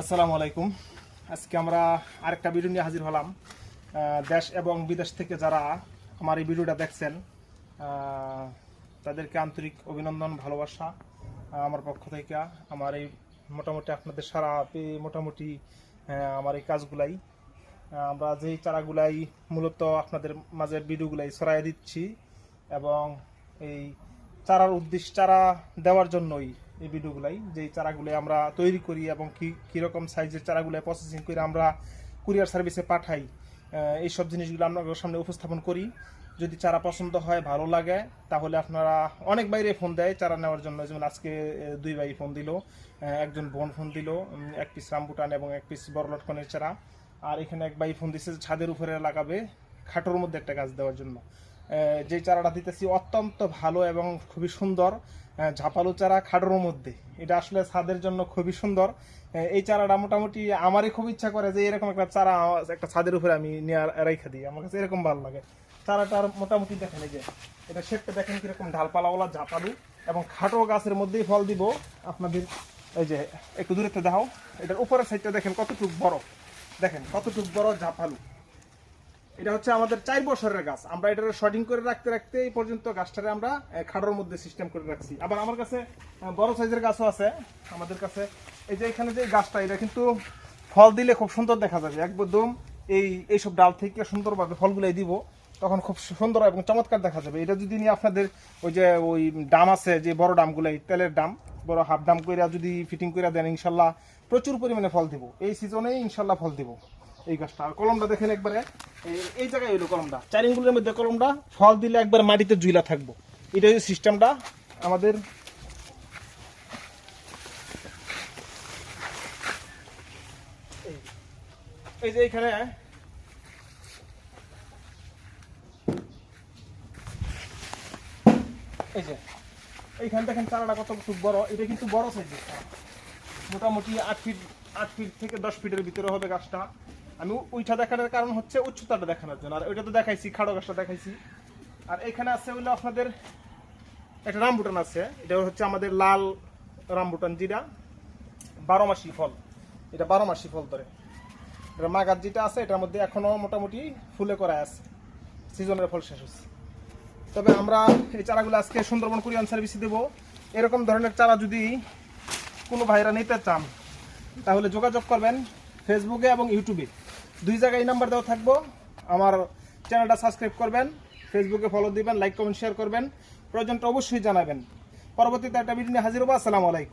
আসসালামু আলাইকুম। আজকে আমরা আরেকটা ভিডিও নিয়ে হাজির হলাম। দেশ এবং বিদেশ থেকে যারা আমার এই ভিডিওটা দেখছেন তাদেরকে আন্তরিক অভিনন্দন, ভালোবাসা আমার পক্ষ থেকে। আমার এই মোটামুটি আপনাদের সারা মোটামুটি আমার এই কাজগুলাই আমরা যেই চারাগুলাই মূলত আপনাদের মাঝে ভিডিওগুলাই ছড়াই দিচ্ছি এবং এই চারার উদ্দেশ্য চারা দেওয়ার জন্যই এই ভিডিওগুলাই, যেই চারাগুলো আমরা তৈরি করি এবং কীরকম সাইজের চারাগুলো প্রসেসিং করে আমরা কুরিয়ার সার্ভিসে পাঠাই, এইসব জিনিসগুলো আপনাদের সামনে উপস্থাপন করি। যদি চারা পছন্দ হয়, ভালো লাগে, তাহলে আপনারা অনেক বাইরে ফোন দেয় চারা নেওয়ার জন্য। যেমন আজকে দুই ভাই ফোন দিল, একজন বোন ফোন দিল, এক পিস রামবুটান এবং এক পিস বড় লটকনের চারা। আর এখানে এক ভাই ফোন দিচ্ছে ছাদের উপরে লাগাবে, খাটোর মধ্যে একটা গাছ দেওয়ার জন্য। যে চারাটা দিতেছি অত্যন্ত ভালো এবং খুবই সুন্দর, ঝাপালু চারা খাটোর মধ্যে। এটা আসলে ছাদের জন্য খুবই সুন্দর। এই চারাটা মোটামুটি আমারই খুব ইচ্ছা করে যে এরকম একটা চারা একটা ছাদের উপরে আমি নিয়ে রেখে দিই, আমার কাছে এরকম ভালো লাগে। চারাটার মোটামুটি দেখেন, এই যে এটা শেপটা দেখেন কিরকম ঢালপালাওয়ালা ঝাপালু এবং খাটো গাছের মধ্যেই ফল দিব আপনাদের। এই যে একটু দূরে দেখাও, এটার উপরের সাইডটা দেখেন কতটুকু বড়, দেখেন কতটুকু বড় ঝাপালু। এটা হচ্ছে আমাদের 4 বছরের গাছ। আমরা এটা শর্টিং করে রাখতে রাখতে এই পর্যন্ত গাছটারে আমরা খাড়োর মধ্যে সিস্টেম করে রাখছি। আবার আমার কাছে বড় সাইজের গাছও আছে আমাদের কাছে। এই যে এখানে যে গাছটা, এটা কিন্তু ফল দিলে খুব সুন্দর দেখা যাবে একদম। এইসব ডাল থেকে সুন্দরভাবে ফলগুলাই দিব, তখন খুব সুন্দর এবং চমৎকার দেখা যাবে। এটা যদি নিয়ে আপনাদের ওই ডাম আছে, যে বড় ডামগুলাই তেলের ডাম, বড় হাফ ডাম করে যদি ফিটিং করে দেন, ইনশাল্লাহ প্রচুর পরিমাণে ফল দিব। এই সিজনেই ইনশাল্লাহ ফল দিব এই গাছটা। আর কলমটা দেখেন একবারে এই জায়গায় হইলো কলমটা, 4 ইঞ্চের মধ্যে কলমটা, ফল দিলে একবার মাটিতে জুইলা থাকবো। এটা হচ্ছে সিস্টেমটা আমাদের। এই যে এইখানে এই যে এইখানে দেখেন চারাটা কত বড়। এটা কিন্তু বড় সাইজের চারা, মোটামুটি 8 ফিট থেকে 10 ফিটের ভিতরে হবে গাছটা। আমি ওইটা দেখানোর কারণ হচ্ছে উচ্চতাটা দেখানোর জন্য। আর ওইটা তো দেখাইছি, খাড়ো গাছটা দেখাইছি। আর এখানে আছে হইলো আপনাদের একটা রামবুটান আছে। এটা হচ্ছে আমাদের লাল রামবুটান, যেটা 12 মাসি ফল। এটা 12 মাসি ফল ধরে। এটা মাগার যেটা আছে, এটার মধ্যে এখনো মোটামুটি ফুলে করা আছে, সিজনের ফল শেষ হচ্ছে। তবে আমরা এই চারাগুলো আজকে সুন্দরবন কুরিয়ার সার্ভিসে দেবো। এরকম ধরনের চারা যদি কোনো ভাইরা নিতে চান, তাহলে যোগাযোগ করবেন ফেসবুকে এবং ইউটিউবে, 2 জায়গায় নাম্বার দেওয়া থাকবো। আমার চ্যানেলটা সাবস্ক্রাইব করবেন, ফেসবুকে ফলো দিবেন, লাইক কমেন্ট শেয়ার করবেন, প্রয়োজনটা অবশ্যই জানাবেন। পরবর্তীতে একটা ভিডিও নিয়ে হাজির হবো। আসসালামু আলাইকুম।